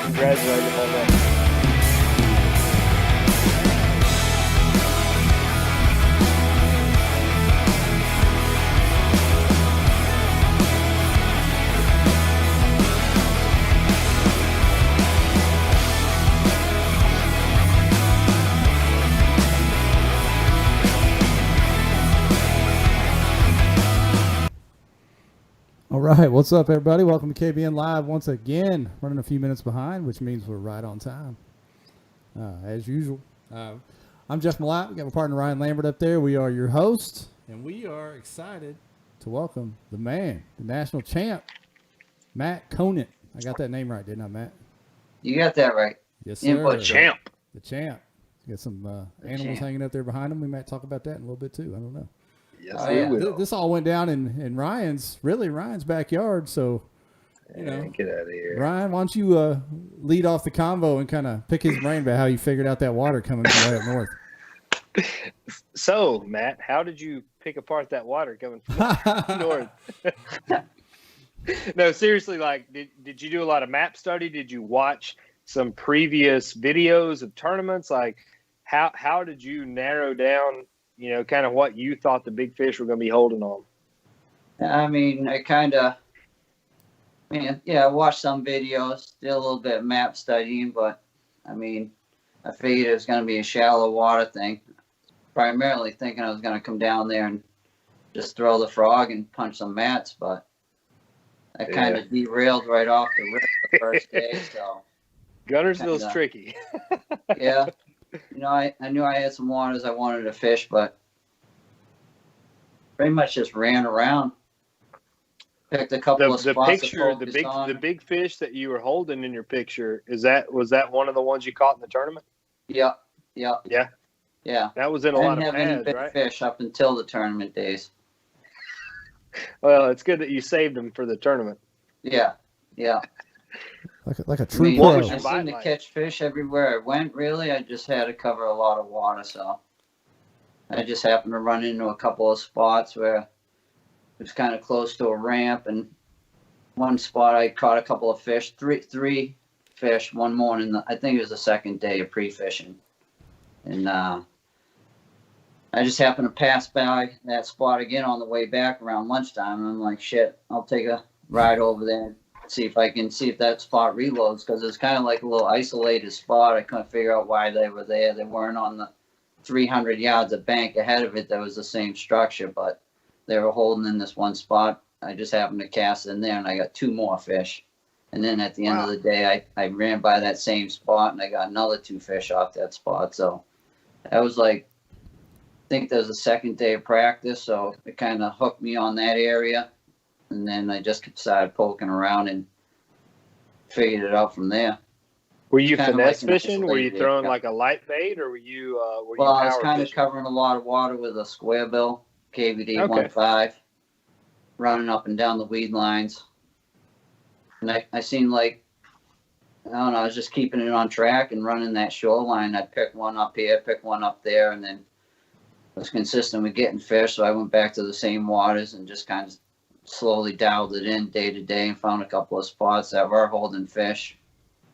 congratulate him on that. All right, what's up, everybody? Welcome to KBN Live once again. Running a few minutes behind, which means we're right on time, as usual. I'm Jeff Malott. We got my partner Ryan Lambert up there. We are your hosts, and we are excited to welcome the man, the national champ, Matt Conant. I got that name right, didn't I, Matt? You got that right. Yes, sir. Input champ. The champ. You got some animals hanging up there behind him. We might talk about that in a little bit too. I don't know. Yes, we will. This all went down in Ryan's backyard. So, get out of here, Ryan. Why don't you lead off the convo and kind of pick his brain about how you figured out that water coming from way up north. So, Matt, how did you pick apart that water coming from north? No, seriously. Like, did you do a lot of map study? Did you watch some previous videos of tournaments? Like, how did you narrow down? Kind of what you thought the big fish were going to be holding on. I mean, I watched some videos, did a little bit of map studying, but I mean, I figured it was going to be a shallow water thing. Primarily thinking I was going to come down there and just throw the frog and punch some mats, but I kind of derailed right off the rip the first day. So Gunnersville's tricky. Yeah. I knew I had some waters I wanted to fish, but pretty much just ran around. Picked a couple of spots to focus on. The big fish that you were holding in your picture, was that one of the ones you caught in the tournament? Yep. Yeah. That was in a lot of pads, right? I didn't have any big fish up until the tournament days. Well, it's good that you saved them for the tournament. Yeah. Like a true pro. I seemed to catch fish everywhere I went, really. I just had to cover a lot of water, so I just happened to run into a couple of spots where it was kind of close to a ramp, and one spot I caught a couple of fish, three fish one morning. I think it was the second day of pre-fishing, and I just happened to pass by that spot again on the way back around lunchtime, and I'm like, shit, I'll take a ride over there and see if that spot reloads, because it's kind of like a little isolated spot. I couldn't figure out why they were there. They weren't on the 300 yards of bank ahead of it that was the same structure, but they were holding in this one spot. I just happened to cast in there, and I got two more fish. And then at the end of the day, I ran by that same spot, and I got another two fish off that spot. So that was I think that was the second day of practice, so it kind of hooked me on that area. And then I just started poking around and figured it out from there. Were you finesse fishing? Were you throwing like a light bait, or were you? I was kind of covering a lot of water with a square bill KBD 1.5, running up and down the weed lines. And I seemed like, I don't know, I was just keeping it on track and running that shoreline. I'd pick one up here, pick one up there, and then was consistent with getting fish. So I went back to the same waters and just kind of slowly dialed it in day to day and found a couple of spots that were holding fish.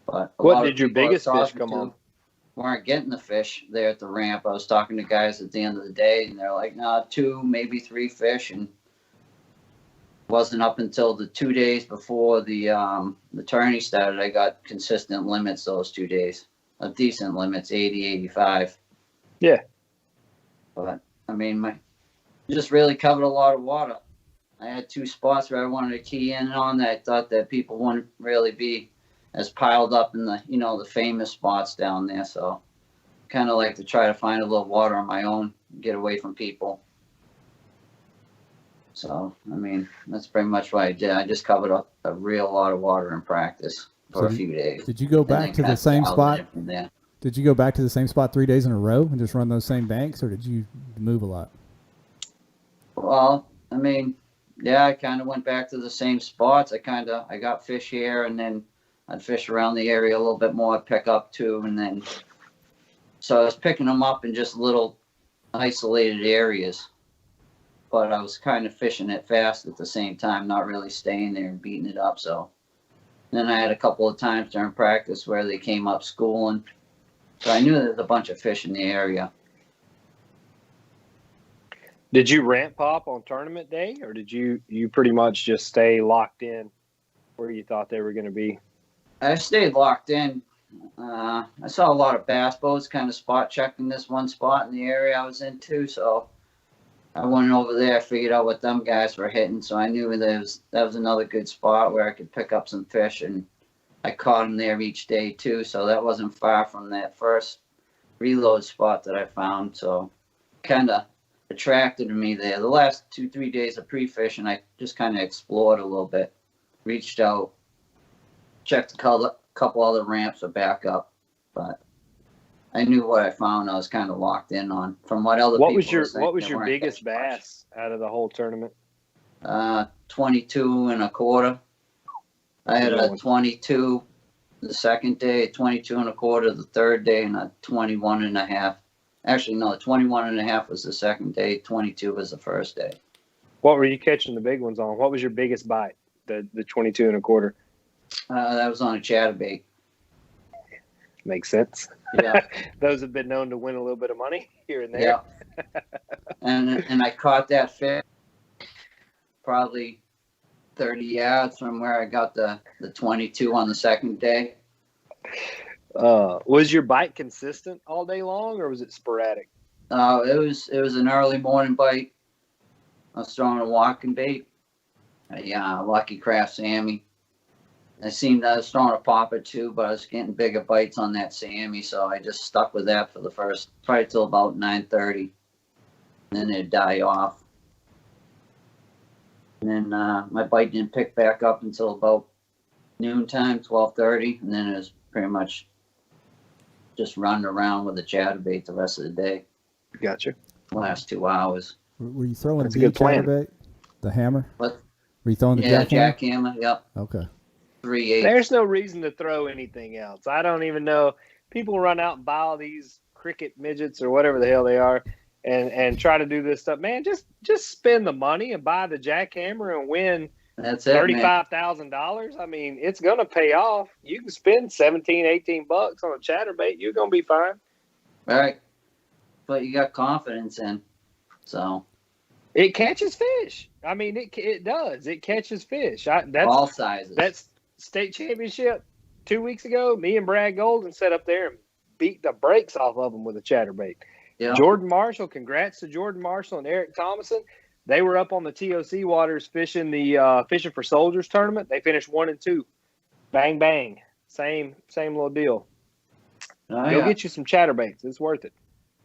But what did your biggest fish come on? Weren't getting the fish there at the ramp. I was talking to guys at the end of the day, and they're like, no, 2, maybe 3 fish. And wasn't up until the 2 days before the tourney started, I got consistent limits those 2 days. Decent limits, 80, 85. Yeah. But, I mean, just really covered a lot of water. I had 2 spots where I wanted to key in on that I thought that people wouldn't really be as piled up in the, the famous spots down there. So kind of like to try to find a little water on my own, get away from people. So, I mean, that's pretty much what I did. I just covered a real lot of water in practice for a few days. Did you go back to the same spot? Did you go back to the same spot 3 days in a row and just run those same banks, or did you move a lot? Well, I mean, yeah, I kind of went back to the same spots. I got fish here, and then I'd fish around the area a little bit more, I'd pick up 2, and then, so I was picking them up in just little isolated areas, but I was kind of fishing it fast at the same time, not really staying there and beating it up. So Then I had a couple of times during practice where they came up schooling. So I knew there was a bunch of fish in the area. Did you ramp up on tournament day, or did you pretty much just stay locked in where you thought they were going to be? I stayed locked in. I saw a lot of bass boats kind of spot checking this one spot in the area I was in too. So I went over there, figured out what them guys were hitting. So I knew that was another good spot where I could pick up some fish, and I caught them there each day too. So that wasn't far from that first reload spot that I found. So kind of attracted me there. The last 2-3 days of pre-fishing, I just kind of explored a little bit, reached out, checked a couple other ramps or back up, but I knew what I found. I was kind of locked in on from what other people were saying. What was your biggest bass out of the whole tournament? 22 and a quarter. I had a 22 the second day, 22 and a quarter the third day, and a 21 and a half. Actually, no, 21 and a half was the second day, 22 was the first day. What were you catching the big ones on? What was your biggest bite? The 22 and a quarter. That was on a chatterbait. Makes sense. Yeah. Those have been known to win a little bit of money here and there. Yeah. and I caught that fish probably 30 yards from where I got the 22 on the second day. Was your bite consistent all day long, or was it sporadic? It was an early morning bite. I was throwing a walking bait. Lucky Craft Sammy. I was throwing a popper too, but I was getting bigger bites on that Sammy, so I just stuck with that for the first, probably till about 9:30. Then it'd die off. And then my bite didn't pick back up until about noontime, 12:30, and then it was pretty much just running around with the chatterbait the rest of the day. Gotcha. Last 2 hours. Were you throwing That's the a good plan. chatterbait? The hammer? What? Were you throwing the jackhammer? Yep. Okay. 3/8. There's no reason to throw anything else. I don't even know. People run out and buy all these cricket midgets or whatever the hell they are and try to do this stuff. Man, just spend the money and buy the jackhammer and win That's it, $35,000. I mean, it's going to pay off. You can spend $17-18 on a chatterbait. You're going to be fine. Right. But you got confidence in. So. It catches fish. I mean, it does. It catches fish. That's all sizes. That's state championship 2 weeks ago. Me and Brad Golden sat up there and beat the brakes off of them with a chatterbait. Yeah. Jordan Marshall, congrats to Jordan Marshall and Eric Thomason. They were up on the TOC waters fishing the Fishing for Soldiers tournament. They finished 1 and 2. Bang bang. Same little deal. Go get you some chatterbaits. It's worth it.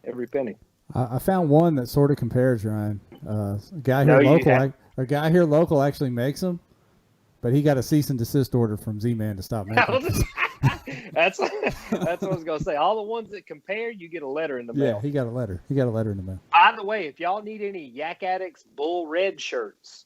Every penny. I found one that sort of compares, Ryan. A guy here local actually makes them, but he got a cease and desist order from Z-Man to stop making them. That's what I was gonna say. All the ones that compare, you get a letter in the mail. Yeah, he got a letter. He got a letter in the mail. By the way, if y'all need any Yak Addicts Bull Red shirts,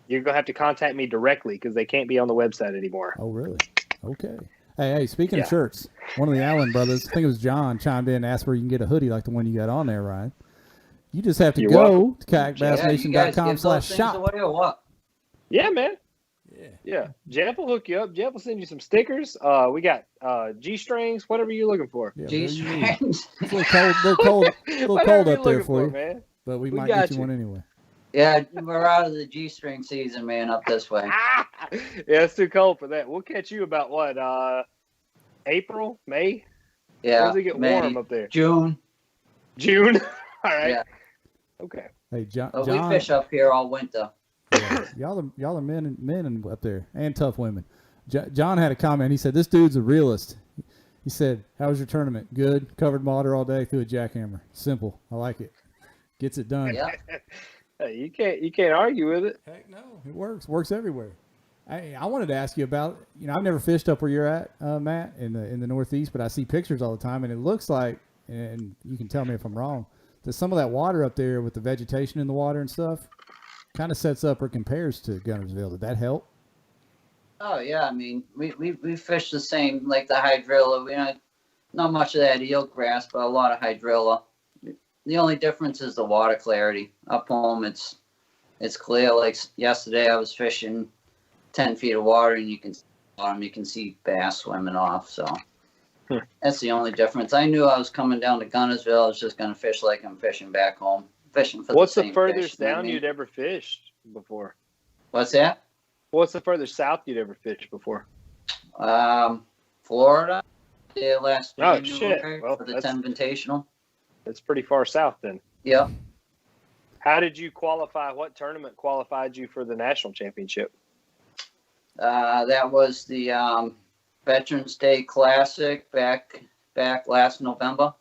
you're gonna have to contact me directly because they can't be on the website anymore. Oh, really? Okay. Hey, speaking of shirts, one of the Allen brothers, I think it was John, chimed in and asked where you can get a hoodie like the one you got on there, Ryan. You just have to go to kayakbassnation.com/shop. Yeah, man. Yeah. Jeff will hook you up. Jeff will send you some stickers. We got G-strings, whatever you're looking for. Yeah, G-strings. It's a little cold up there for you, man. But we might get you one anyway. Yeah, we're out of the G-string season, man, up this way. Yeah, it's too cold for that. We'll catch you about what, April, May? Yeah. When does it get warm up there? June. All right. Yeah. Okay. Hey, John. We fish up here all winter. Yeah, y'all are men up there and tough women. John had a comment. He said, "This dude's a realist." He said, "How was your tournament? Good. Covered water all day. Threw a jackhammer. Simple. I like it. Gets it done." Yeah. Hey, you can't argue with it. Heck no, it works. Works everywhere. I wanted to ask you about. I've never fished up where you're at, Matt, in the Northeast, but I see pictures all the time, and it looks like, and you can tell me if I'm wrong, that some of that water up there with the vegetation in the water and stuff kind of sets up or compares to Guntersville. Did that help? Oh yeah, I mean we fish the same, like the hydrilla. Not much of that eel grass, but a lot of hydrilla. The only difference is the water clarity. Up home, it's clear. Like yesterday, I was fishing 10 feet of water, and you can bottom, you can see bass swimming off. So that's the only difference. I knew I was coming down to Gunnersville. I was just going to fish like I'm fishing back home. Fishing for What's the the same furthest fish, you know what down I mean? you'd ever fished before? What's that? What's the furthest south you'd ever fished before? Florida. Yeah, last Oh, January shit. Well, for the 10 Invitational. That's pretty far south then. Yep. How did you qualify? What tournament qualified you for the national championship? That was the Veterans Day Classic back last November.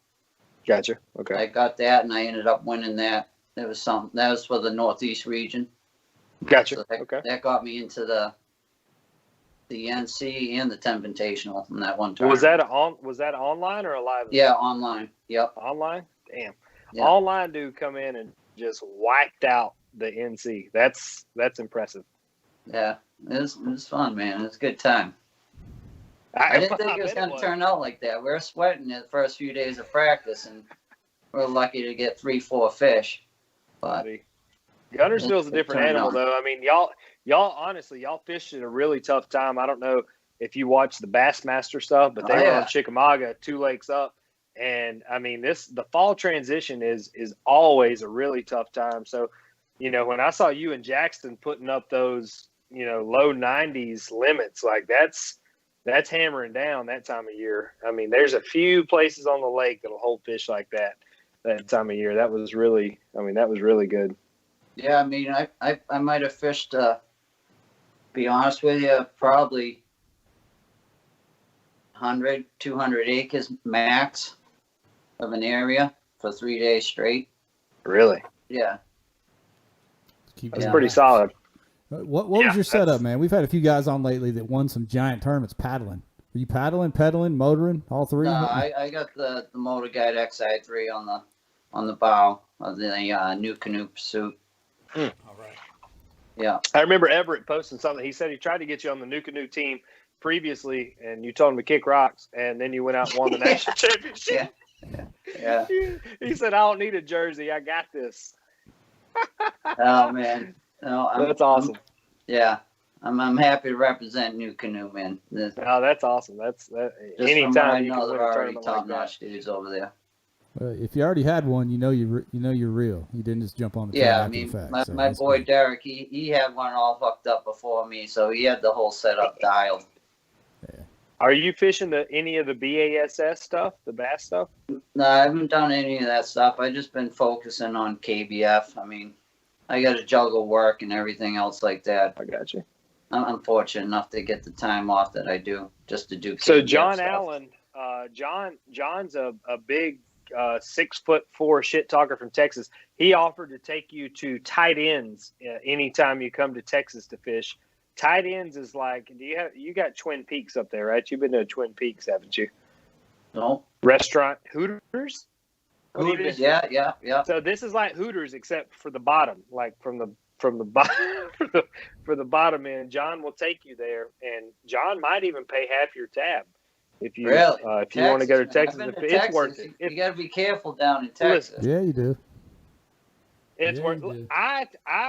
Gotcha. Okay. I got that, and I ended up winning that. That was for the Northeast region. Gotcha. So that, Okay. that got me into the NC and the 10 Invitational in that one time. Was that online or a live? Yeah, online. Yep. Online? Damn. Yeah. Online dude come in and just wiped out the NC. That's impressive. Yeah, it was fun, man. It was a good time. I didn't think it was going to turn out like that. We were sweating the first few days of practice, and we were lucky to get 3-4 fish. But Gunnersville's a different animal, though. I mean, y'all honestly, y'all fished at a really tough time. I don't know if you watch the Bassmaster stuff, but they were on Chickamauga, 2 lakes up. And I mean, the fall transition is always a really tough time. So, you know, when I saw you and Jackson putting up those, you know, low 90s limits, like that's hammering down that time of year. I mean, there's a few places on the lake that'll hold fish like that time of year. That was really good. Yeah, I mean, I might have fished, be honest with you, probably 100, 200 acres max of an area for 3 days straight. Really? Yeah. That's pretty solid. What was your setup, man? We've had a few guys on lately that won some giant tournaments paddling. Were you paddling, pedaling, motoring, all three? No, I got the Motor Guide XI3 on the bow of the new canoe pursuit. All right. Yeah. I remember Everett posting something. He said he tried to get you on the new canoe team previously, and you told him to kick rocks, and then you went out and won the national championship. Yeah. He said, "I don't need a jersey. I got this." Oh man, no, that's awesome. I'm happy to represent New Canoe Man. Oh, that's awesome. That's anytime you can win a tournament top notch dudes over there. If you already had one, you know you're real. You didn't just jump on the train after the fact. My boy Derek, he had one all hooked up before me, so he had the whole setup dialed. Yeah. Are you fishing any of the BASS stuff, the bass stuff? No, I haven't done any of that stuff. I just been focusing on KBF. I mean, I got to juggle work and everything else like that. I got you. I'm fortunate enough to get the time off that I do just to do KBF So John stuff. Allen, John's a big 6'4" shit talker from Texas. He offered to take you to tight ends anytime you come to Texas to fish. Tight ends is like, you got Twin Peaks up there, right? You've been to Twin Peaks, haven't you? No. Restaurant Hooters? Hooters, yeah. So this is like Hooters except for the bottom, like from the bottom for the bottom end. John will take you there, and John might even pay half your tab if you really? If you want to go to Texas. It's worth it. You got to be careful down in Texas. Listen, yeah, you do. It's worth. I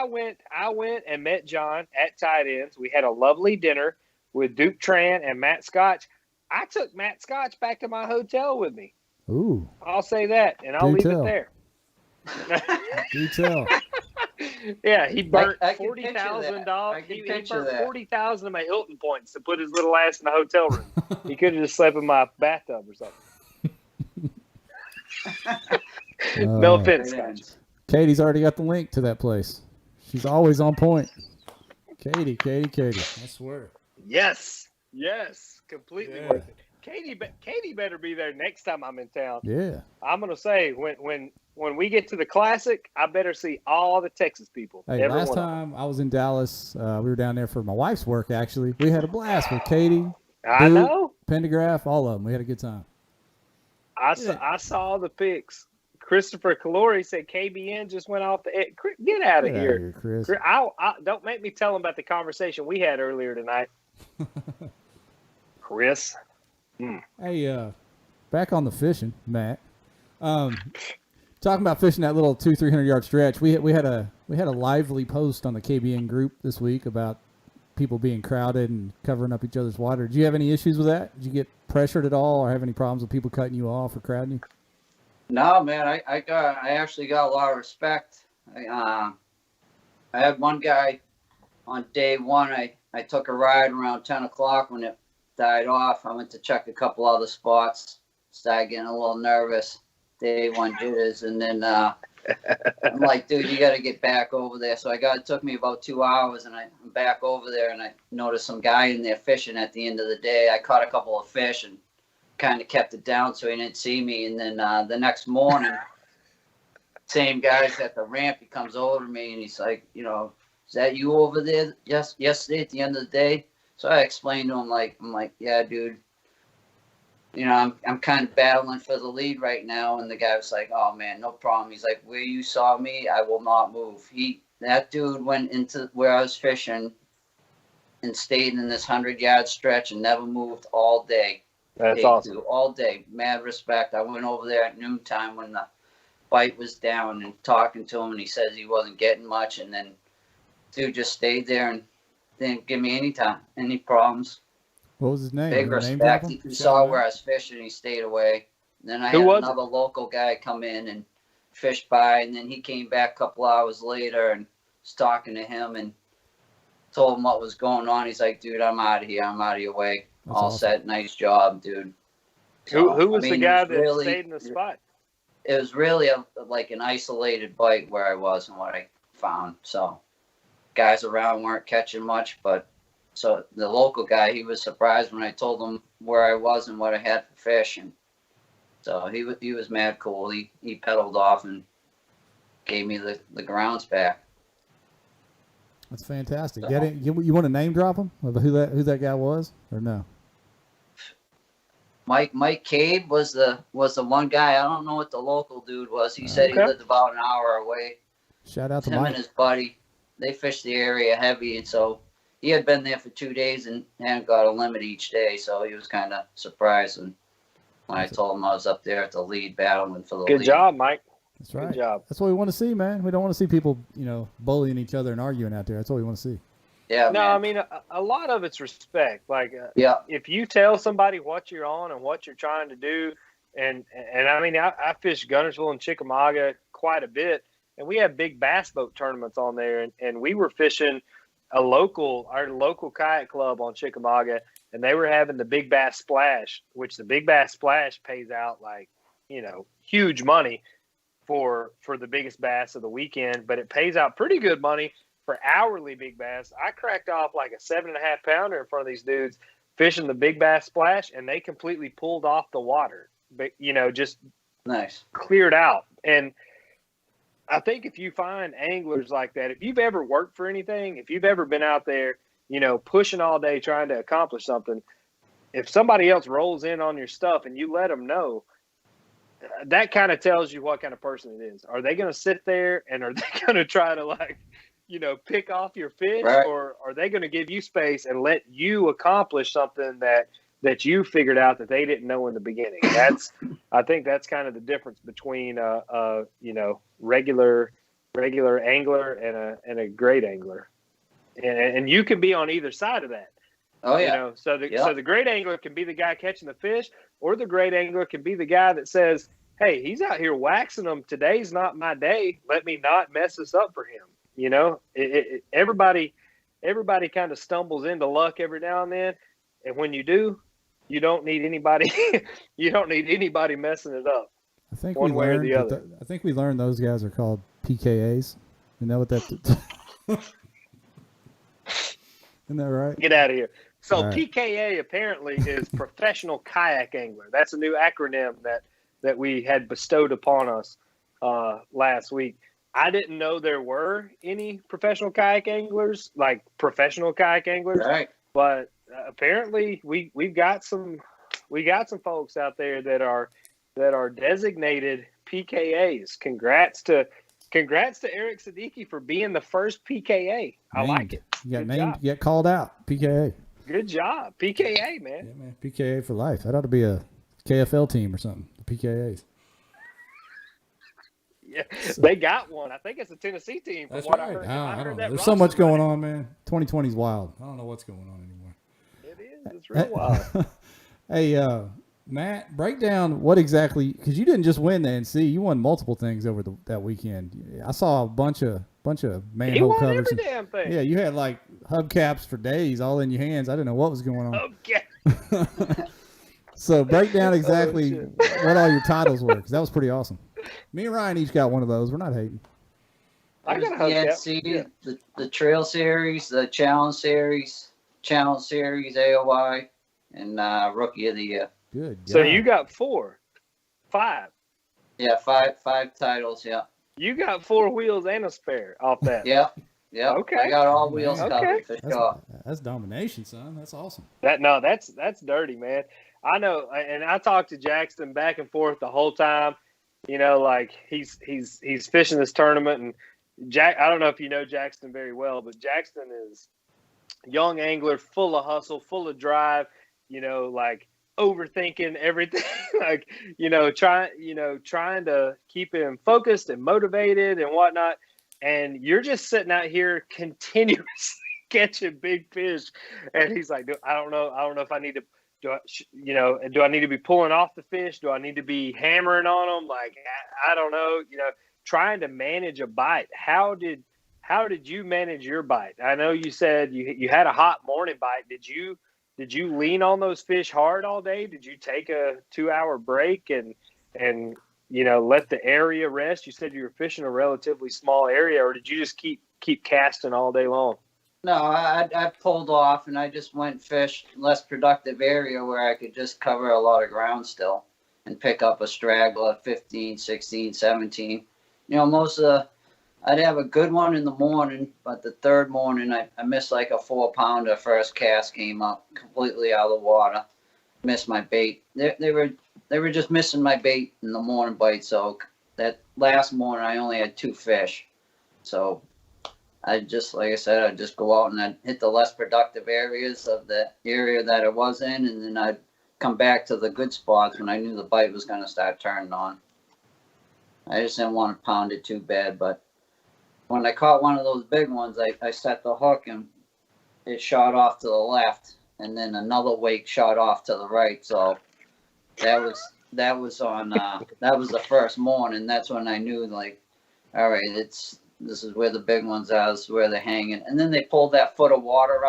went and met John at Tight Ends. We had a lovely dinner with Duke Tran and Matt Scotch. I took Matt Scotch back to my hotel with me. Ooh. I'll say that, and I'll leave it there. Do tell. Yeah, he burnt $40,000. He burnt 40,000 of my Hilton points to put his little ass in the hotel room. He could have just slept in my bathtub or something. No offense, Scotch. Katie's already got the link to that place. She's always on point. Katie. I swear. Yes, completely worth it. Katie better be there next time I'm in town. Yeah. I'm gonna say when we get to the Classic, I better see all the Texas people. Hey, last time I was in Dallas, we were down there for my wife's work. Actually, we had a blast with Katie. I know. Pendergraph, all of them. We had a good time. I saw the pics. Christopher Calori said KBN just went off the edge. Get out of here, Chris. Don't make me tell him about the conversation we had earlier tonight. Chris. Hey, back on the fishing, Matt. Talking about fishing that little 200-300 yard stretch. We had a lively post on the KBN group this week about people being crowded and covering up each other's water. Did you have any issues with that? Did you get pressured at all, or have any problems with people cutting you off or crowding you? No, man, I actually got a lot of respect. I had one guy on day one. I took a ride around 10 o'clock when it died off. I went to check a couple other spots, started getting a little nervous. Day one jitters, and then I'm like, dude, you got to get back over there. So it took me about 2 hours, and I'm back over there, and I noticed some guy in there fishing at the end of the day. I caught a couple of fish and kind of kept it down so he didn't see me. And then the next morning, same guy's at the ramp. He comes over to me and he's like, you know, is that you over there? Yes, yesterday at the end of the day. So I explained to him, I'm like, yeah, dude. You know, I'm kind of battling for the lead right now. And the guy was like, oh man, no problem. He's like, where you saw me, I will not move. That dude went into where I was fishing and stayed in this 100-yard stretch and never moved all day. That's awesome. All day. Mad respect. I went over there at noontime when the bite was down and talking to him, and he says he wasn't getting much. And then dude just stayed there and didn't give me any problems. What was his name? Big respect. He saw where I was fishing. He stayed away. And then I had another local guy come in and fish by, and then he came back a couple hours later and was talking to him and told him what was going on. He's like, dude, I'm out of here. I'm out of your way. That's all awesome. Set. Nice job, dude. So, who was the guy that stayed in the spot? It was really like an isolated bite where I was and what I found. So guys around weren't catching much, but so the local guy, he was surprised when I told him where I was and what I had for fish. And so he was mad cool. He pedaled off and gave me the grounds back. That's fantastic. So, you want to name drop him of who that guy was or no? Mike Cabe was the one guy. I don't know what the local dude was. He said he lived about an hour away. Shout out to him Mike. And his buddy. They fished the area heavy, and so he had been there for 2 days and hadn't got a limit each day. So he was kind of surprised when I told him I was up there at the lead battling for the lead. Good job, Mike. That's right. Good job. That's what we want to see, man. We don't want to see people, bullying each other and arguing out there. That's what we want to see. Yeah. No, man. I mean, a lot of it's respect. Like, if you tell somebody what you're on and what you're trying to do, and I mean, I fished Guntersville and Chickamauga quite a bit, and we have big bass boat tournaments on there, and we were fishing our local kayak club on Chickamauga, and they were having the Big Bass Splash, which the Big Bass Splash pays out like, huge money for the biggest bass of the weekend, but it pays out pretty good money for hourly big bass. I cracked off like a 7.5 pounder in front of these dudes fishing the Big Bass Splash, and they completely pulled off the water, but just nice, cleared out. And I think if you find anglers like that, if you've ever worked for anything, if you've ever been out there, pushing all day trying to accomplish something, if somebody else rolls in on your stuff and you let them know, that kind of tells you what kind of person it is. Are they going to sit there and are they going to try to pick off your fish, right, or are they going to give you space and let you accomplish something that you figured out that they didn't know in the beginning? I think that's kind of the difference between regular angler and a great angler, and you can be on either side of that. Oh yeah. So the great angler can be the guy catching the fish, or the great angler can be the guy that says, hey, he's out here waxing them. Today's not my day. Let me not mess this up for him. Everybody kind of stumbles into luck every now and then. And when you do, you don't need anybody, messing it up. I think one way or the other. I think we learned those guys are called PKAs. You know what that Isn't that right? Get out of here. So right. PKA apparently is Professional Kayak Angler. That's a new acronym that we had bestowed upon us last week. I didn't know there were any professional kayak anglers, like professional kayak anglers. Right. But apparently we've got some folks out there that are designated PKAs. Congrats to Eric Siddiqui for being the first PKA. I like it. You got named, you got called out. PKA. Good job. PKA, man. Yeah, man. PKA for life. That ought to be a KFL team or something. The PKAs. Yeah, they got one. I think it's a Tennessee team. From That's what right. I heard. I don't know. There's so much going on, man. 2020 is wild. I don't know what's going on anymore. It is. It's real wild. Hey, Matt, break down what exactly, because you didn't just win the NC, you won multiple things over that weekend. I saw a bunch of manhole He won covers. every damn thing. Yeah, you had like hubcaps for days all in your hands. I didn't know what was going on. Okay. So break down exactly what all your titles were, because that was pretty awesome. Me and Ryan each got one of those. We're not hating. I got a hubcap. Yeah. The Trail Series, the Challenge Series, AOI, and Rookie of the Year. Good. So you got 5. Yeah, five titles. Yeah. You got 4 wheels and a spare off that. Yeah. Okay. I got all wheels covered for sure. That's domination, son. That's awesome. That's dirty, man. I know, and I talked to Jackson back and forth the whole time. You know, like he's fishing this tournament, and I don't know if you know Jackson very well, but Jackson is a young angler, full of hustle, full of drive. You know, like overthinking everything, like trying to keep him focused and motivated and whatnot. And you're just sitting out here continuously catching big fish, and he's like, I don't know if I need to. Do I need to be pulling off the fish? Do I need to be hammering on them? Like, I don't know, trying to manage a bite. How did you manage your bite? I know you said you had a hot morning bite. Did you lean on those fish hard all day? Did you take a 2-hour break and let the area rest? You said you were fishing a relatively small area, or did you just keep casting all day long? No, I pulled off and I just went fish less productive area where I could just cover a lot of ground still and pick up a straggler, 15, 16, 17. I'd have a good one in the morning, but the third morning I missed like a 4-pounder. First cast came up completely out of the water. Missed my bait. They were just missing my bait in the morning bite. So that last morning I only had 2 fish. So I just, like I said, I'd just go out and I'd hit the less productive areas of the area that it was in, and then I'd come back to the good spots when I knew the bite was going to start turning on. I just didn't want to pound it too bad, but when I caught one of those big ones, I set the hook and it shot off to the left, and then another wake shot off to the right. So that was on that was the first morning. That's when I knew, like, all right, this is where the big ones are. This is where they're hanging. And then they pulled that foot of water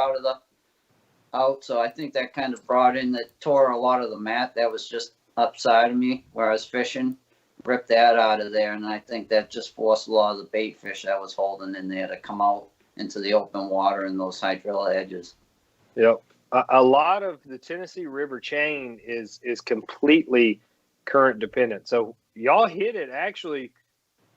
out. So I think that kind of tore a lot of the mat that was just upside of me where I was fishing, ripped that out of there. And I think that just forced a lot of the bait fish that was holding in there to come out into the open water and those hydrilla edges. Yep. A lot of the Tennessee River chain is completely current dependent. So y'all hit it actually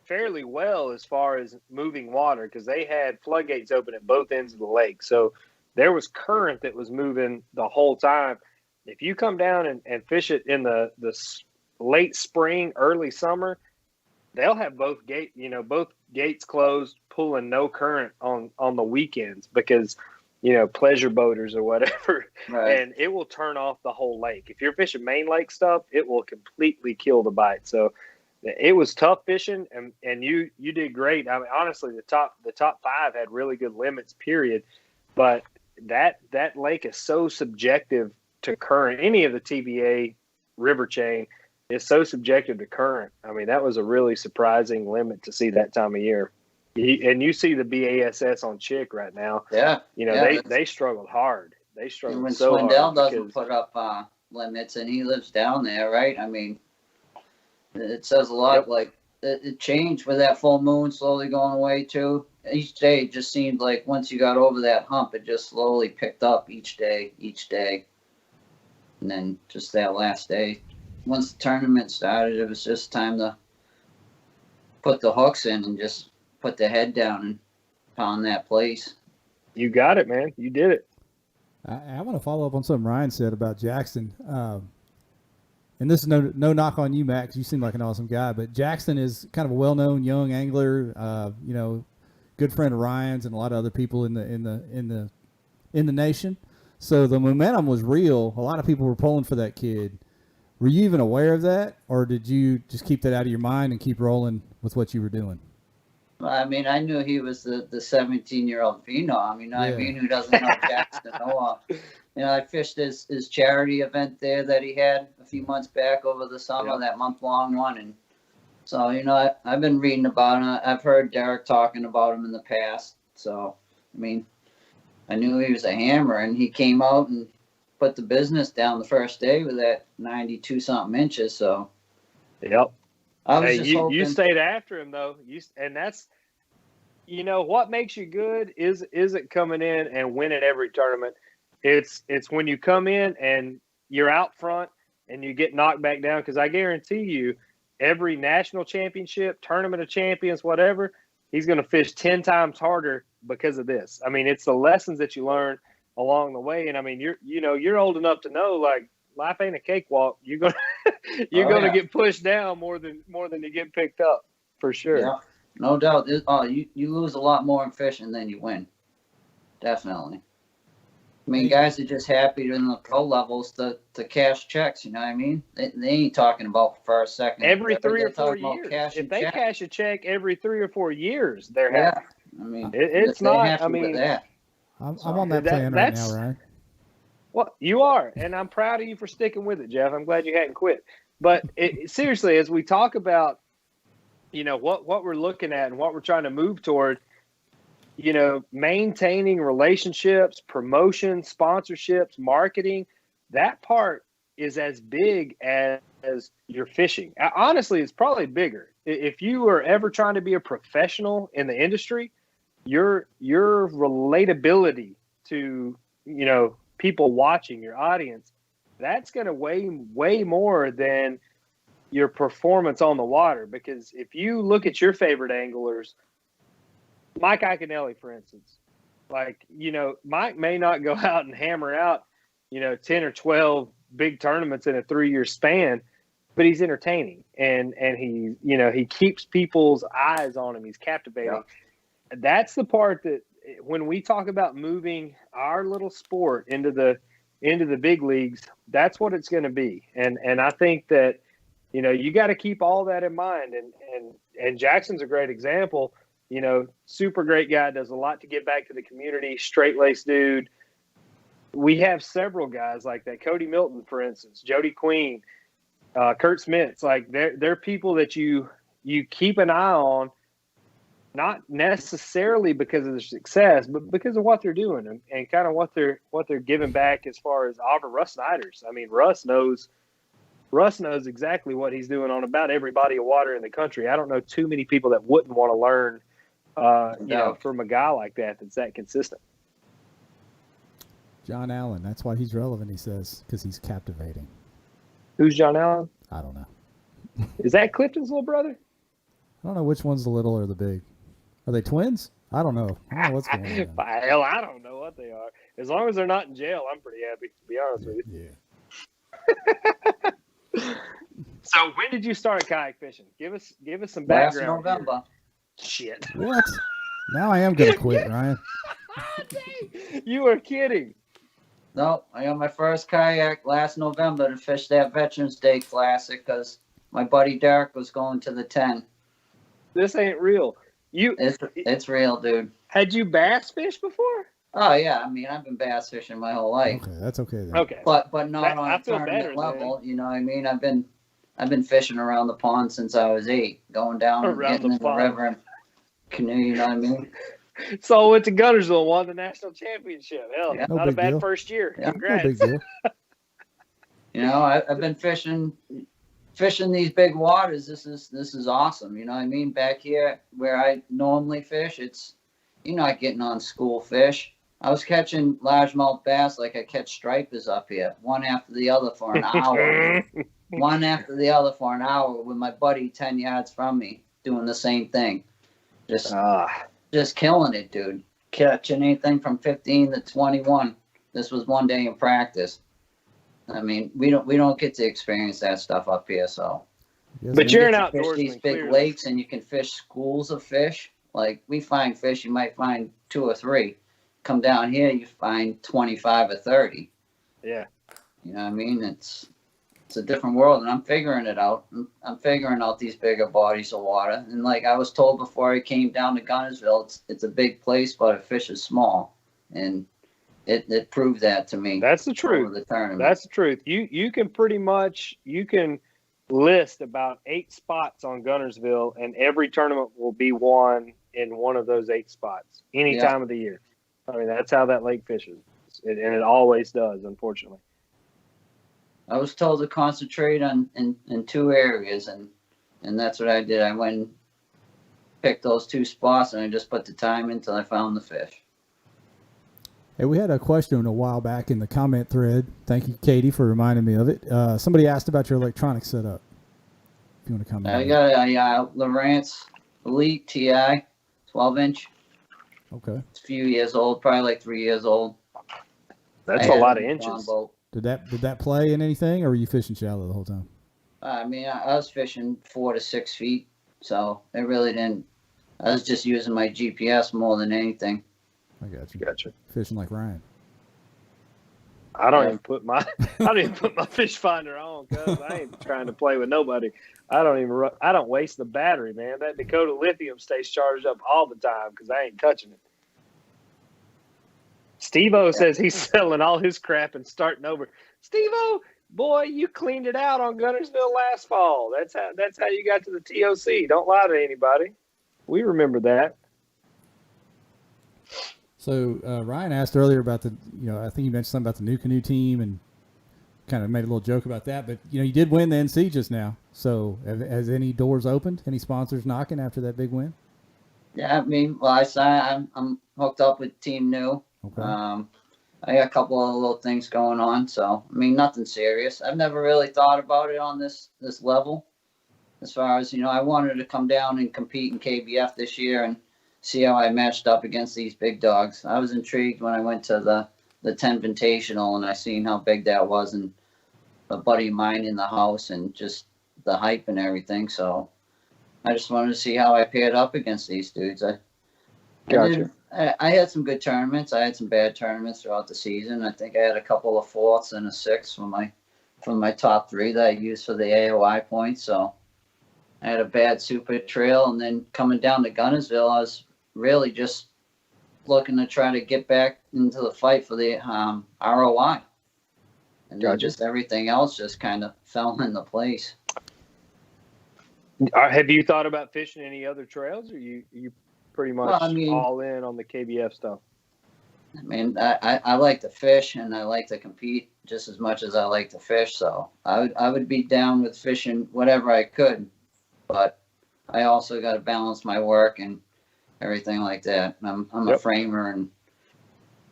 fairly well as far as moving water, because they had floodgates open at both ends of the lake. So there was current that was moving the whole time. If you come down and fish it in the late spring, early summer, they'll have both gates closed, pulling no current on the weekends because, pleasure boaters or whatever. Right. And it will turn off the whole lake. If you're fishing main lake stuff, it will completely kill the bite. So it was tough fishing, and you did great. I mean, honestly, the top 5 had really good limits, period. But that lake is so subjective to current. Any of the TBA river chain is so subjective to current. I mean, that was a really surprising limit to see that time of year. And you see the BASS on Chick right now. Yeah. They struggled hard. They struggled when so Swindell hard. Doesn't put up limits, and he lives down there, right? I mean, it says a lot. Yep. Like it changed with that full moon slowly going away too. Each day it just seemed like once you got over that hump, it just slowly picked up each day. And then just that last day, once the tournament started, it was just time to put the hooks in and just put the head down and pound that place. You got it, man. You did it. I want to follow up on something Ryan said about Jackson. And this is no knock on you, Matt, because you seem like an awesome guy. But Jackson is kind of a well-known young angler. Good friend of Ryan's and a lot of other people in the nation. So the momentum was real. A lot of people were pulling for that kid. Were you even aware of that, or did you just keep that out of your mind and keep rolling with what you were doing? I mean, I knew he was the 17-year-old phenom. You know what I mean? Who doesn't know Jackson Noah? You know, I fished his charity event there that he had a few months back over the summer, that month-long one. And so, you know, I've been reading about him. I've heard Derek talking about him in the past. So, I mean, I knew he was a hammer, and he came out and put the business down the first day with that 92-something inches. So, yep. I was just hoping. You stayed after him, though. And that's, you know, what makes you good isn't coming in and winning every tournament. It's when you come in and you're out front and you get knocked back down, because I guarantee you every national championship, tournament of champions, whatever, he's going to fish 10 times harder because of this. I mean, it's the lessons that you learn along the way. And I mean, you're old enough to know, like, life ain't a cakewalk. You're gonna get pushed down more than you get picked up, for sure. Yeah, no doubt. You lose a lot more in fishing than you win. Definitely. I mean, guys are just happy in the pro levels to cash checks. You know what I mean? They ain't talking about first, second. Every 3 or 4 years. If they cash a check every 3 or 4 years, they're happy. I mean, it's not. Happy I mean, with that. I'm on that plan right now, Ryan. Well, you are, and I'm proud of you for sticking with it, Jeff. I'm glad you hadn't quit. But seriously, as we talk about, you know, what we're looking at and what we're trying to move toward, you know, maintaining relationships, promotion, sponsorships, marketing, that part is as big as your fishing. Honestly, it's probably bigger. If you are ever trying to be a professional in the industry, your relatability to, you know, people watching, your audience, that's going to weigh way more than your performance on the water. Because if you look at your favorite anglers, Mike Iaconelli, for instance, like, you know, Mike may not go out and hammer out, you know, 10 or 12 big tournaments in a 3-year span, but he's entertaining and he, you know, he keeps people's eyes on him. He's captivating. Yeah. That's the part that when we talk about moving our little sport into the big leagues, that's what it's going to be. And I think that, you know, you got to keep all that in mind. And Jackson's a great example. You know, super great guy, does a lot to give back to the community, straight-laced dude. We have several guys like that. Cody Milton, for instance, Jody Queen, Kurt Smits. Like, they're people that you keep an eye on, not necessarily because of their success, but because of what they're doing and kind of what they're giving back as far as Russ Snyder's. I mean, Russ knows exactly what he's doing on about every body of water in the country. I don't know too many people that wouldn't want to learn, you know, from a guy like that's that consistent. John Allen, that's why he's relevant, he says, because he's captivating. Who's John Allen? I don't know. Is that Clifton's little brother? I don't know which one's the little or the big. Are they twins? I don't know. I don't know what's going on. Hell, I don't know what they are. As long as they're not in jail, I'm pretty happy, to be honest with you. Yeah. So when did you start kayak fishing? Give us some background. Last November. Shit. What? Now I am gonna quit, Ryan. You are kidding. No, I got my first kayak last November to fish that Veterans Day Classic because my buddy Derek was going to the 10. This ain't real. It's real, dude. Had you bass fished before? Oh yeah, I mean I've been bass fishing my whole life. Okay, that's okay then. Okay, but not on a tournament level. You know what I mean? I've been fishing around the pond since I was 8, going down and getting in the river and canoe. You know what I mean? So I went to Guntersville and won the national championship. Hell, yeah. Not a bad first year. Yeah. Congrats. No big deal. You know, I've been fishing these big waters. This is awesome. You know what I mean? Back here where I normally fish, you're not getting on school fish. I was catching largemouth bass like I catch stripers up here, one after the other for an hour. One after the other for an hour with my buddy 10 yards from me doing the same thing. Just killing it, dude. Catching anything from 15 to 21. This was one day in practice. I mean, we don't get to experience that stuff up here, so. Yes, but you're an outdoorsman. Fish these big lakes, and you can fish schools of fish. Like we find fish, you might find 2 or 3. Come down here, you find 25 or 30. Yeah. You know what I mean? it's a different world, and I'm figuring it out. I'm figuring out these bigger bodies of water. And like I was told before I came down to Gunnersville, it's a big place, but a fish is small, and it proved that to me. That's the truth. Over the tournament. That's the truth. You can pretty much list about 8 spots on Gunnersville, and every tournament will be won in one of those 8 spots any time of the year. I mean, that's how that lake fishes, and it always does, unfortunately. I was told to concentrate on in 2 areas, and that's what I did. I went and picked those 2 spots, and I just put the time in until I found the fish. Hey, we had a question a while back in the comment thread. Thank you, Katie, for reminding me of it. Somebody asked about your electronic setup. If you want to comment. I got a Lowrance Elite TI, 12-inch. Okay. It's a few years old, probably like 3 years old. That's a lot of inches. Did that play in anything, or were you fishing shallow the whole time? I mean, I was fishing 4 to 6 feet, so it really didn't. I was just using my GPS more than anything. I got you. Gotcha. Fishing like Ryan. I don't even put my fish finder on, cuz I ain't trying to play with nobody. I don't waste the battery, man. That Dakota lithium stays charged up all the time because I ain't touching it. Steve-O says he's selling all his crap and starting over. Steve-O, boy, you cleaned it out on Gunnersville last fall. That's how you got to the TOC. Don't lie to anybody. We remember that. So Ryan asked earlier about I think you mentioned something about the new canoe team and kind of made a little joke about that. But, you did win the NC just now. So has any doors opened? Any sponsors knocking after that big win? Yeah, I mean, I'm hooked up with Team New. Okay. I got a couple of little things going on. So, I mean, nothing serious. I've never really thought about it on this level. As far as, I wanted to come down and compete in KBF this year and see how I matched up against these big dogs. I was intrigued when I went to the 10 Invitational and I seen how big that was, and a buddy of mine in the house and just the hype and everything. So I just wanted to see how I paired up against these dudes. Gotcha. I had some good tournaments. I had some bad tournaments throughout the season. I think I had a couple of 4ths and a 6th from my top 3 that I used for the AOI points. So I had a bad super trail, and then coming down to Gunnersville, I was really just looking to try to get back into the fight for the ROI. And then just everything else just kind of fell into place. Have you thought about fishing any other trails, or you pretty much all in on the KBF stuff? I mean, I like to fish and I like to compete just as much as I like to fish. So I would be down with fishing whatever I could, but I also got to balance my work and everything like that. I'm a framer, and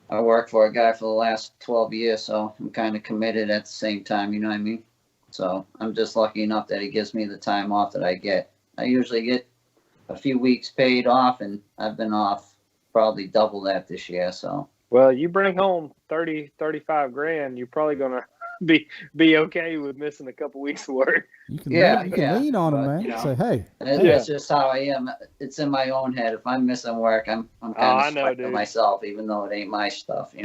I worked for a guy for the last 12 years, so I'm kind of committed at the same time, you know what I mean? So I'm just lucky enough that he gives me the time off that I get. I usually get a few weeks paid off, and I've been off probably double that this year. So, well, you bring home 35 grand, you're probably going to be okay with missing a couple weeks of work. You can lean on them, man. Say, hey. That's just how I am. It's in my own head. If I'm missing work, I'm kind of sweating to myself, even though it ain't my stuff,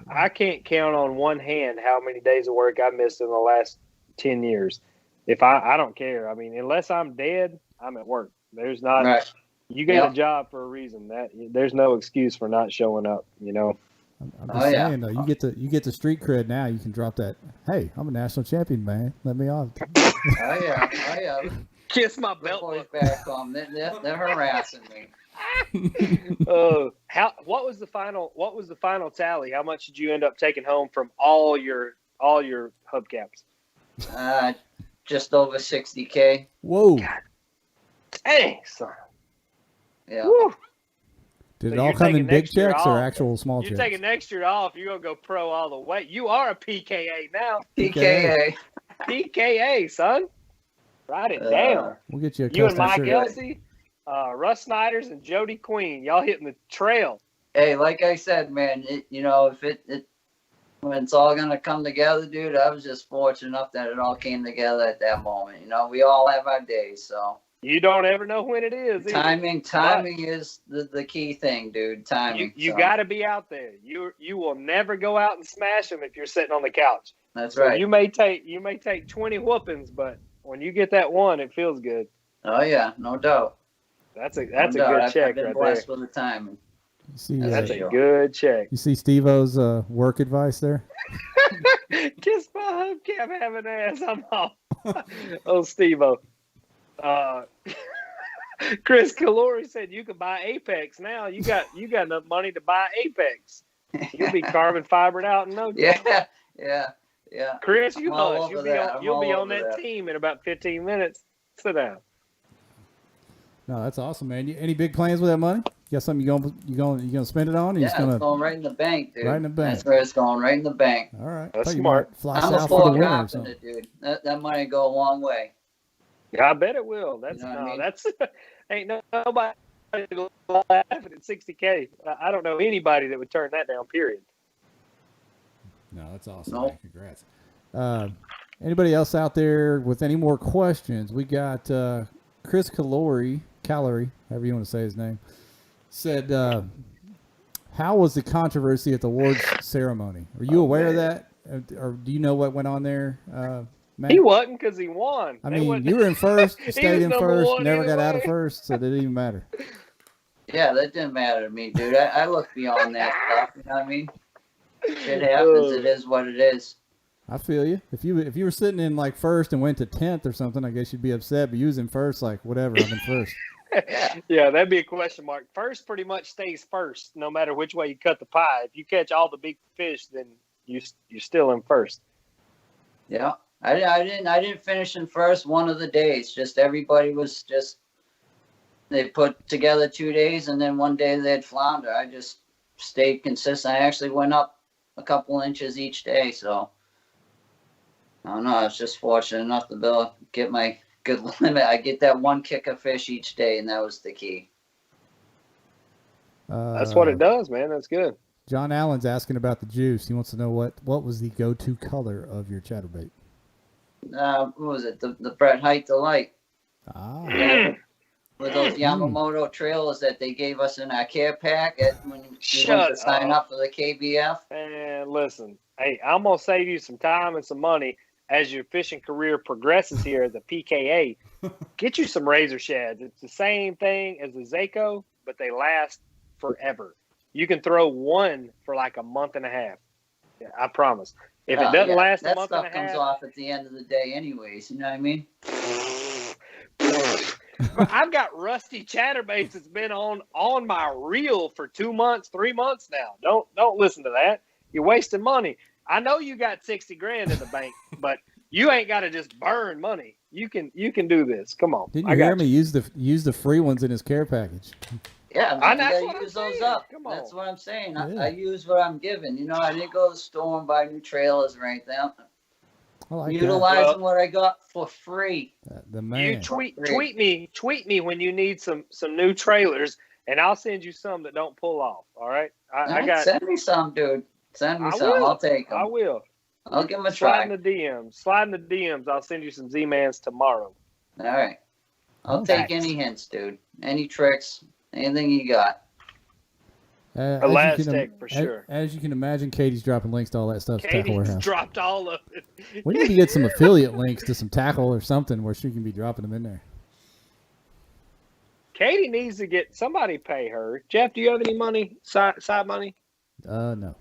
I can't count on one hand how many days of work I missed in the last 10 years. If I don't care. I mean, unless I'm dead, I'm at work. There's not. Right. You get a job for a reason. There's no excuse for not showing up. I'm just saying though, you get the street cred now. You can drop that. Hey, I'm a national champion, man. Let me off. Oh yeah. Kiss my belt. Boys back on. They're harassing me. What was the final tally? How much did you end up taking home from all your hubcaps? Just over 60K. Whoa. God dang, son. Yeah. Woo. Did it all come in big checks or actual small checks? You're taking next year off. You're going to go pro all the way. You are a PKA now. PKA, son. Write it down. We'll get you a You and Mike Elsey, Russ Snyders, and Jody Queen. Y'all hitting the trail. Hey, like I said, man, when it's all going to come together, dude, I was just fortunate enough that it all came together at that moment. We all have our days, so. You don't ever know when it is. Timing is the key thing, dude. Timing. You got to be out there. You will never go out and smash them if you're sitting on the couch. That's So right. you may take 20 whoopings, but when you get that one, it feels good. Oh yeah, no doubt. That's a No good doubt. I've check been right blessed there. with the timing. You see, That's for a sure. good check. you see Steve-O's work advice there? Kiss my hubcap, have an ass. I'm off. Oh, Steve-O. Chris Calori said you can buy Apex now. You got enough money to buy Apex. You'll be carbon fibered out in no time. Yeah. Chris, you I'm all hush. over that. You'll be all on over that team in about 15 minutes. Sit down. No, that's awesome, man. Any big plans with that money? You got something you gonna spend it on? Or Yeah, just gonna it's going right in the bank, dude. right in the bank? That's where it's going, right in the bank. All right. That's Thought you smart. might fly I'm a south for the poor winter or carpenter, something. dude. That money go a long way. Yeah, I bet it will. That's You know what I mean? that's ain't nobody laughing at 60K. I don't know anybody that would turn that down. Period. No, that's awesome. Nope. Man. Congrats. Anybody else out there with any more questions? We got Chris Calorie, however you want to say his name, said, how was the controversy at the awards ceremony? Are you aware of that? Or do you know what went on there, Matt? He wasn't because he won. I mean, you were in first, you stayed in first, one never either got out of way. first, so it didn't even matter. Yeah, that didn't matter to me, dude. I look beyond that stuff. You know what I mean? Shit happens. It is what it is. I feel you. If you were sitting in like first and went to 10th or something, I guess you'd be upset. But you was in first, like whatever. I'm in first. Yeah, that'd be a question mark. First pretty much stays first, no matter which way you cut the pie. If you catch all the big fish, then you're still in first. Yeah, I didn't finish in first one of the days. Just everybody was just they put together 2 days, and then one day they'd flounder. I just stayed consistent. I actually went up a couple inches each day, so. I don't know. I was just fortunate enough to be able to get my good limit. I get that one kick of fish each day, and that was the key. That's what it does, man. That's good. John Allen's asking about the juice. He wants to know what was the go-to color of your chatterbait. What was it? The Brett Height Delight. Ah. With those Yamamoto trailers that they gave us in our care pack when we went to sign up for the KBF. And listen, hey, I'm going to save you some time and some money as your fishing career progresses here at the PKA. Get you some razor shads. It's the same thing as the Zako, but they last forever. You can throw one for like a month and a half. Yeah, I promise. If it doesn't last a month and a half. That stuff comes off at the end of the day anyways. You know what I mean? I've got rusty chatterbaits that's been on my reel for 2 months, 3 months now. Don't listen to that. You're wasting money. I know you got 60 grand in the bank, but you ain't got to just burn money. You can do this. Come on. Didn't you hear me use the free ones in his care package? Yeah, I you gotta use use those up. Come on. That's what I'm saying. Yeah. I use what I'm given. You know, I didn't go to the store and buy new trailers or anything. I like Utilizing what I got for free. the man. You tweet me when you need some new trailers, and I'll send you some that don't pull off. All right, I got. Send me some, dude. Send me some. Will. I'll take them. I will. I'll give them a Slide try. in the DMs. Slide in the DMs. I'll send you some Z-Mans tomorrow. All right. I'll take any hints, dude. Any tricks, anything you got. Elastic for sure. As you can imagine, Katie's dropping links to all that stuff. Katie's dropped all of it. We need to get some affiliate links to some tackle or something where she can be dropping them in there. Katie needs to get somebody pay her. Jeff, do you have any money, side money? No.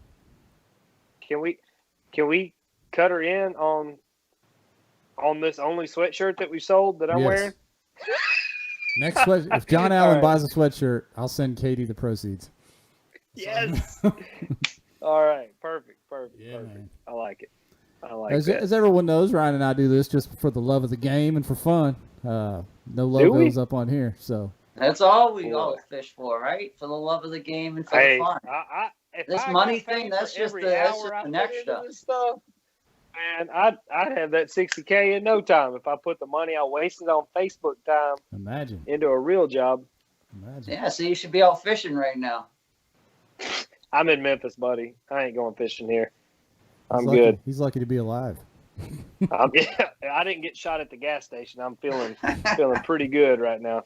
Can we cut her in on this only sweatshirt that we sold that I'm wearing? Next sweat. If John Allen buys a sweatshirt, I'll send Katie the proceeds. Yes. All right. Perfect. Yeah, man. I like it. As everyone knows, Ryan and I do this just for the love of the game and for fun. No logos up on here, so. That's all we all fish for, right? For the love of the game and for the fun. This money thing, that's just an extra. And I'd have that 60K in no time if I put the money I wasted on Facebook time into a real job. Yeah, so you should be out fishing right now. I'm in Memphis, buddy. I ain't going fishing here. I'm good. He's lucky to be alive. I didn't get shot at the gas station. I'm feeling pretty good right now.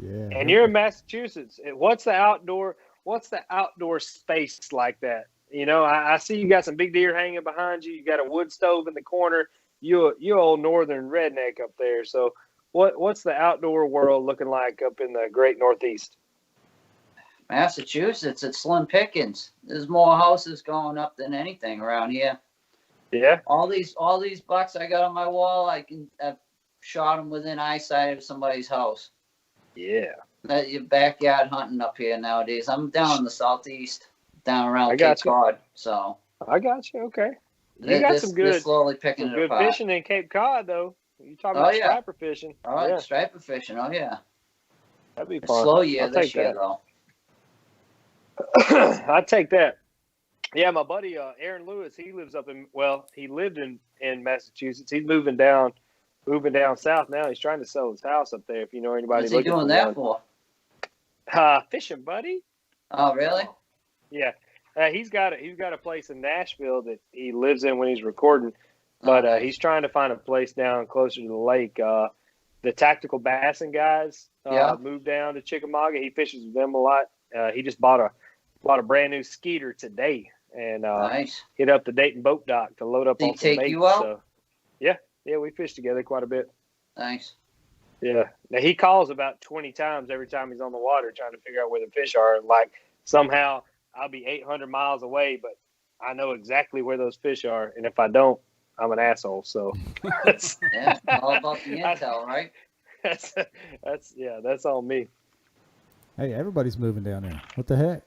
Yeah. And you're in Massachusetts. What's the outdoor space like that You know, I see you got some big deer hanging behind you. You got a wood stove in the corner. You old northern redneck up there. So what's the outdoor world looking like up in the great Northeast? Massachusetts, it's slim pickings. There's more houses going up than anything around here. Yeah. All these bucks I got on my wall, I've shot them within eyesight of somebody's house. Yeah. That your backyard hunting up here nowadays. I'm down in the southeast, down around Cape Cod. So I got you. Okay. You got some good, slowly picking some it good apart. Fishing in Cape Cod though. You talking about striper fishing? Oh yeah, striper fishing. Oh yeah. That'd be fun. Slow year this year though. I'd take that. Yeah, my buddy Aaron Lewis, he lives he lived in Massachusetts. He's moving down south now. He's trying to sell his house up there. If you know anybody, what's he doing that for? Fishing, buddy. Oh, really? Yeah, he's got a place in Nashville that he lives in when he's recording, but he's trying to find a place down closer to the lake. The Tactical Bassing guys moved down to Chickamauga. He fishes with them a lot. He just bought a brand new skeeter today and nice. Hit up the Dayton boat dock to load up on some baits. You out? So, yeah, we fish together quite a bit. Nice. Yeah. Now he calls about 20 times every time he's on the water trying to figure out where the fish are. Like somehow I'll be 800 miles away, but I know exactly where those fish are, and if I don't, I'm an asshole. So that's all about the intel, right? That's on me. Hey, everybody's moving down there. What the heck?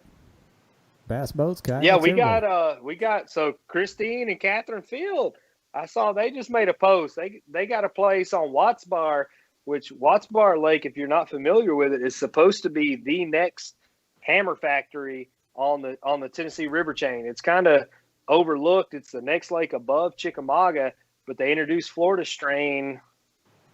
Bass boats, kayaks. Yeah, we got so Christine and Catherine Field. I saw they just made a post. They got a place on Watts Bar, which Watts Bar Lake, if you're not familiar with it, is supposed to be the next hammer factory on the Tennessee River chain. It's kind of overlooked. It's the next lake above Chickamauga, but they introduced Florida strain,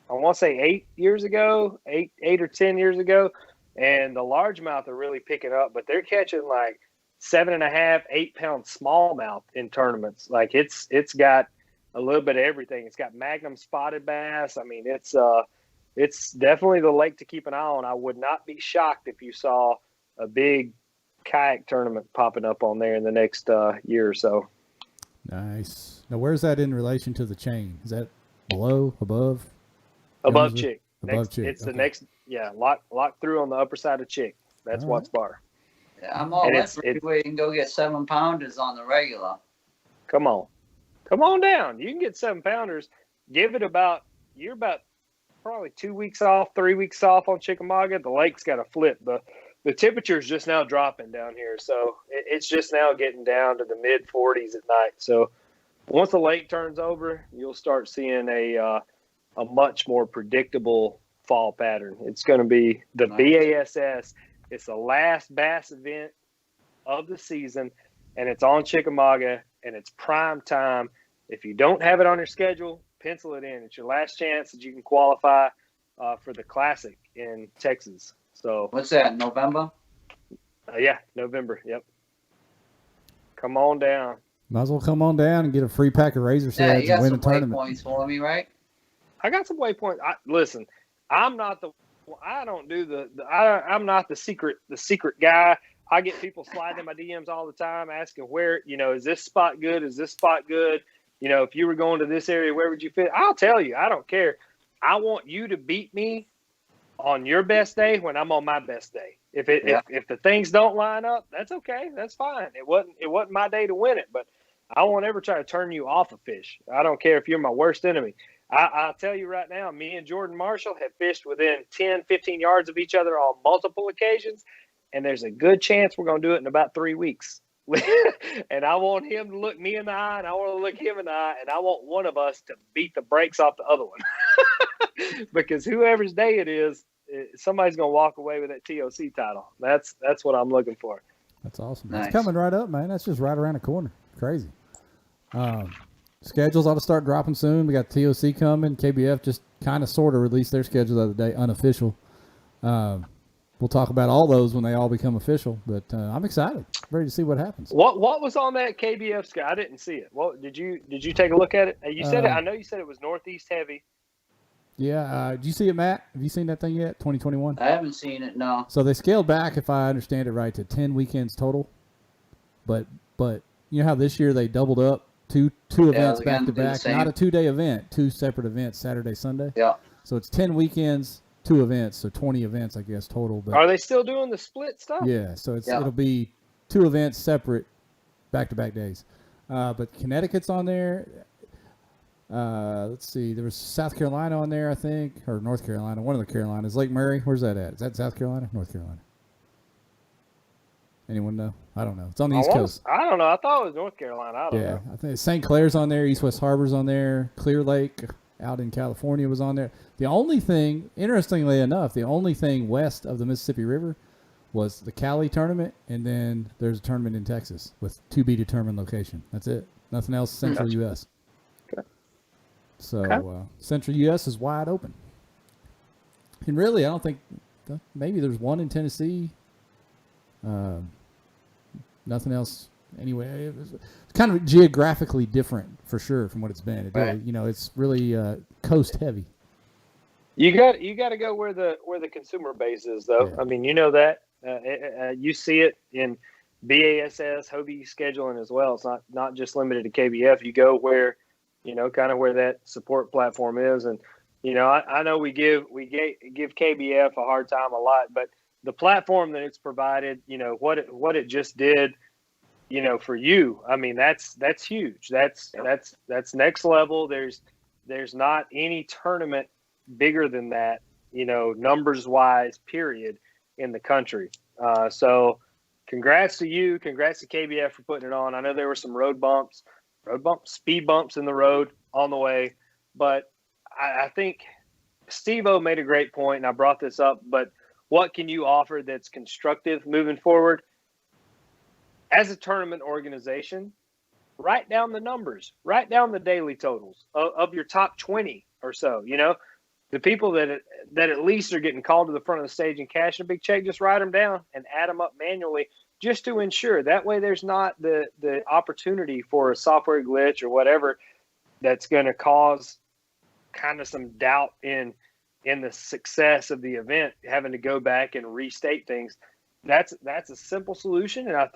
I want to say 8 or 10 years ago. And the largemouth are really picking up, but they're catching like 7.5, 8 pound smallmouth in tournaments. Like it's got a little bit of everything. It's got Magnum spotted bass. I mean, it's definitely the lake to keep an eye on. I would not be shocked if you saw a big kayak tournament popping up on there in the next year or so. Nice. Now, where's that in relation to the chain? Is that below, above? Above Chick. Above Chick. It's the next. Yeah, lock through on the upper side of Chick. That's all Watts Bar. Yeah, I'm all in for where you can go get 7-pounders on the regular. Come on down. You can get 7-pounders. Give it about probably 2 weeks off, 3 weeks off on Chickamauga. The lake's got to flip. The temperature's just now dropping down here, so it's just now getting down to the mid 40s at night. So once the lake turns over, you'll start seeing a much more predictable fall pattern. It's going to be the BASS. It's the last bass event of the season, and it's on Chickamauga, and it's prime time. If you don't have it on your schedule, pencil it in. It's your last chance that you can qualify for the Classic in Texas. So what's that, November? Yeah, November. Yep. Come on down. Might as well come on down and get a free pack of razor sleds and win the tournament. Points for me, right? I got some waypoints. Listen, I'm not I'm not the secret guy. I get people sliding in my DMs all the time asking where, is this spot good? Is this spot good? If you were going to this area, where would you fit? I'll tell you, I don't care. I want you to beat me on your best day when I'm on my best day. If the things don't line up, that's okay. That's fine. It wasn't my day to win it, but I won't ever try to turn you off a fish. I don't care if you're my worst enemy. I'll tell you right now, me and Jordan Marshall have fished within 10, 15 yards of each other on multiple occasions, and there's a good chance we're going to do it in about 3 weeks. And I want him to look me in the eye, and I want to look him in the eye, and I want one of us to beat the brakes off the other one. Because whoever's day it is, somebody's going to walk away with that TOC title. That's what I'm looking for. That's awesome. Nice. It's coming right up, man. That's just right around the corner. Crazy. Schedules ought to start dropping soon. We got TOC coming. KBF just kind of sort of released their schedule the other day, unofficial. We'll talk about all those when they all become official, but I'm excited. Ready to see what happens. What was on that KBF schedule? I didn't see it. What did you take a look at it? You said it. I know you said it was northeast heavy. Yeah. Did you see it, Matt? Have you seen that thing yet? 2021. I haven't seen it. No. So they scaled back, if I understand it right, to 10 weekends total. But you know how this year they doubled up two events back to back, not a 2-day event, 2 separate events, Saturday, Sunday. Yeah. So it's 10 weekends, 2 events, so 20 events, I guess, total. But are they still doing the split stuff? yeah, so it'll be 2 events separate, back-to-back days. But Connecticut's on there. Let's see, there was South Carolina on there, I think, or North Carolina. One of the Carolinas. Lake Murray, where's that at? Is that South Carolina, North Carolina? Anyone know? I don't know. It's on the East Coast. I don't know. I thought it was North Carolina. I don't know. I think St. Clair's on there. East West Harbor's on there. Clear Lake out in California was on there. The only thing, interestingly enough, west of the Mississippi River was the Cali tournament, and then there's a tournament in Texas with to be determined location. That's it. Nothing else Central U.S. Okay. So Central U.S. is wide open. And really, I don't think maybe there's one in Tennessee. Nothing else. Anyway, it's kind of geographically different for sure from what it's been. It's really coast heavy. You got to go where the consumer base is, though. Yeah. I mean, you know that you see it in BASS, Hobie scheduling as well. It's not just limited to KBF. You go where, kind of where that support platform is, and I know we give KBF a hard time a lot, but the platform that it's provided, what it just did, for you, I mean, that's huge. That's next level. There's not any tournament bigger than that, numbers wise, period, in the country. So congrats to you. Congrats to KBF for putting it on. I know there were some speed bumps in the road on the way, but I think Steve-O made a great point, and I brought this up, but what can you offer that's constructive moving forward? As a tournament organization, write down the numbers, write down the daily totals of your top 20 or so. The people that at least are getting called to the front of the stage and cashing a big check, just write them down and add them up manually just to ensure. That way there's not the opportunity for a software glitch or whatever that's going to cause kind of some doubt in the success of the event, having to go back and restate things. That's a simple solution, and I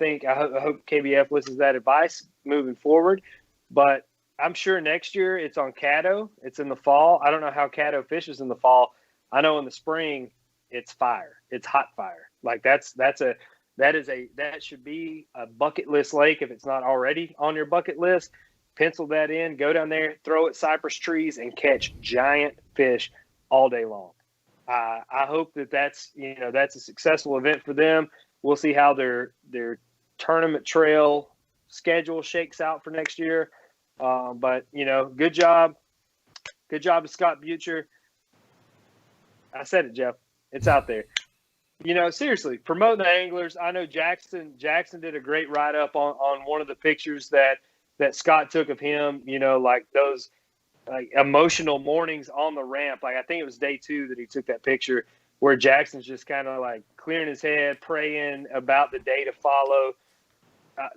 hope KBF listens to that advice moving forward. But I'm sure next year it's on Caddo. It's in the fall. I don't know how Caddo fishes in the fall. I know in the spring it's fire. It's hot fire. Like that should be a bucket list lake if it's not already on your bucket list. Pencil that in, go down there, throw at cypress trees, and catch giant fish all day long. I hope that's a successful event for them. We'll see how their tournament trail schedule shakes out for next year. But good job to Scott Butcher. I said it, Jeff. It's out there. Seriously, promoting the anglers. I know Jackson did a great write-up on one of the pictures that Scott took of him, like those emotional mornings on the ramp. Like I think it was day 2 that he took that picture where Jackson's just kind of like clearing his head, praying about the day to follow.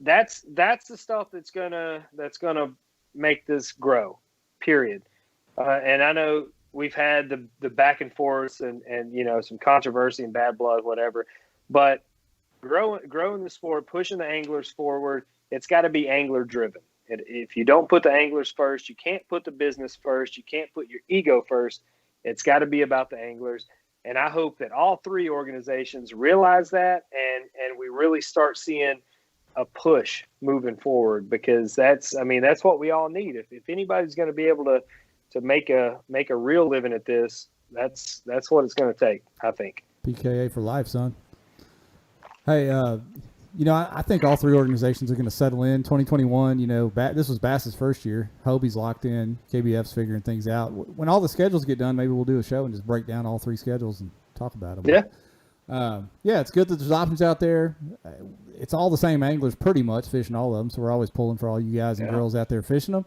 That's the stuff that's gonna make this grow, period. And I know we've had the back and forth and some controversy and bad blood, whatever, but growing the sport, pushing the anglers forward, it's got to be angler driven. If you don't put the anglers first, you can't put the business first, you can't put your ego first. It's got to be about the anglers. And I hope that all 3 organizations realize that and we really start seeing a push moving forward, because that's what we all need. If anybody's going to be able to make a real living at this, that's what it's going to take, I think. PKA for life, son. Hey, I think all 3 organizations are going to settle in 2021. This was Bass's first year. Hobie's locked in. KBF's figuring things out. When all the schedules get done, maybe we'll do a show and just break down all 3 schedules and talk about them. Yeah. It's good that there's options out there. It's all the same anglers pretty much fishing all of them, so we're always pulling for all you guys and girls out there fishing them.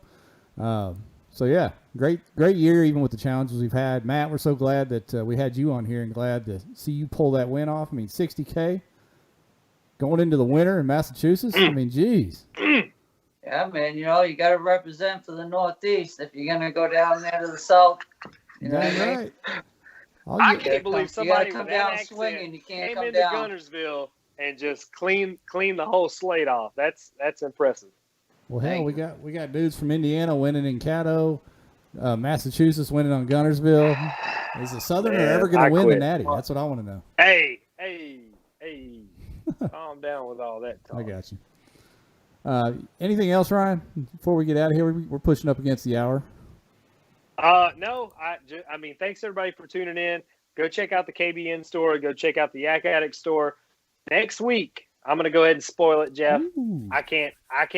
So yeah, great year even with the challenges we've had. Matt, we're so glad that we had you on here and glad to see you pull that win off. I mean, 60K going into the winter in Massachusetts. I mean, geez. Yeah, man. You got to represent for the Northeast if you're gonna go down there to the South. Right. I can't believe somebody come with down that swinging. accent You can't came come into down Gunnersville and just clean the whole slate off. That's impressive. Well, hell, we got dudes from Indiana winning in Caddo, Massachusetts winning on Gunnersville. Is a Southerner ever going to win the Natty? That's what I want to know. Hey, calm down with all that talk. I got you. Anything else, Ryan? Before we get out of here, we're pushing up against the hour. No, I mean, thanks everybody for tuning in. Go check out the KBN store. Go check out the Yak Addict store. Next week, I'm going to go ahead and spoil it, Jeff. Ooh. I can't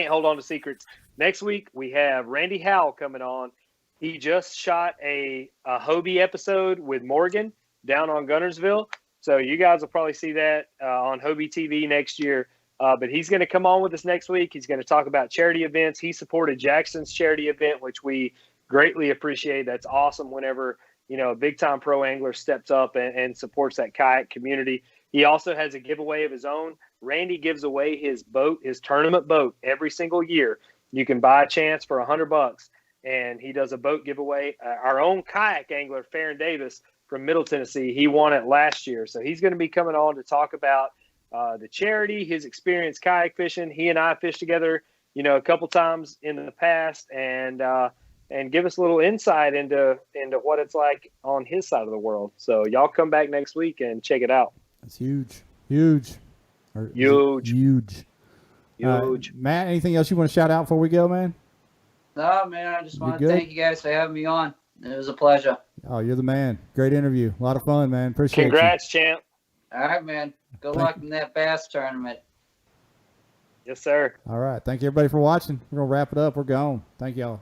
hold on to secrets. Next week, we have Randy Howell coming on. He just shot a Hobie episode with Morgan down on Gunnersville. So you guys will probably see that on Hobie TV next year. But he's going to come on with us next week. He's going to talk about charity events. He supported Jackson's charity event, which we greatly appreciate. That's awesome whenever, a big-time pro angler steps up and supports that kayak community. He also has a giveaway of his own. Randy gives away his boat, his tournament boat, every single year. You can buy a chance for $100, and he does a boat giveaway. Our own kayak angler, Farron Davis from Middle Tennessee, he won it last year. So he's going to be coming on to talk about the charity, his experience kayak fishing. He and I fished together, a couple times in the past, and give us a little insight into what it's like on his side of the world. So y'all come back next week and check it out. That's huge. Matt, anything else you want to shout out before we go, man? No, man, I just want to thank you guys for having me on. It was a pleasure. Oh, you're the man. Great interview. A lot of fun, man. Appreciate Congrats, champ. All right, man. Good luck in that bass tournament. Yes, sir. All right. Thank you, everybody, for watching. We're going to wrap it up. We're gone. Thank y'all.